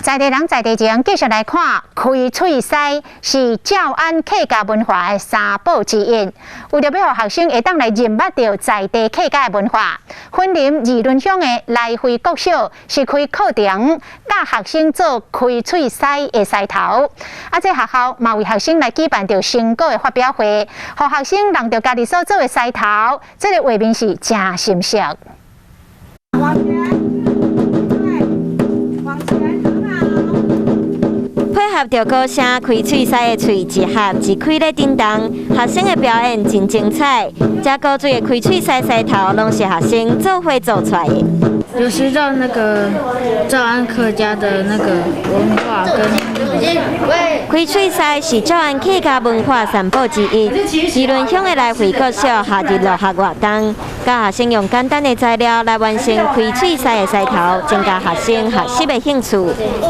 在地人在地情，继续来看开喙师是教安客家文化的三宝之一。为了要让学生会当来认捌到在地客家的文化，云林二仑乡的来回国小是开课程，教学生做开喙师的狮头。这学校嘛为学生来举办着成果的发表会，让学生让着家己所做的狮头，这个画面是真深刻。配合着歌声，开喙狮的喙一合一开咧叮当，学生的表演真精彩。这高水的开喙狮狮头，拢是学生做伙做出来的。有知道那个诏安客家的那个文化跟开喙狮是诏安客家文化三宝之一。二仑乡的来回国小夏日落学活动，教学生用简单的材料来完成开喙狮的狮头，增加学生学习的兴趣。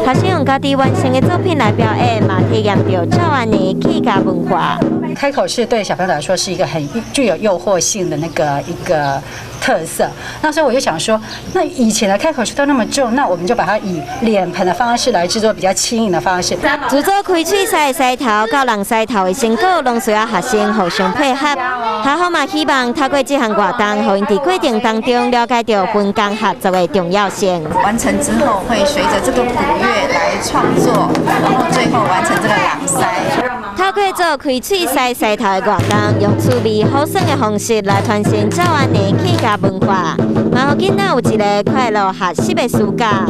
学生用家己完成的作品来表演，嘛体验到诏安的客家文化。开口式对小朋友来说是一个很具有诱惑性的一个特色。那所以我就想说，那以前的开口式都那么重，那我们就把它以脸盆的方式来制作比较轻盈的方式。制作开喙狮的狮头，到人狮头的成果，拢需要学生互相配合。学校嘛希望透过这项活动，让因在过程当中了解到分工合作的重要性。完成之后，会随着这个谱乐来创作，然后最后完成这个人狮。透过做开喙狮狮头的活动，用趣味好耍的方式来传承诏安的客家文化，嘛，互囡仔有一个快乐学习的暑假。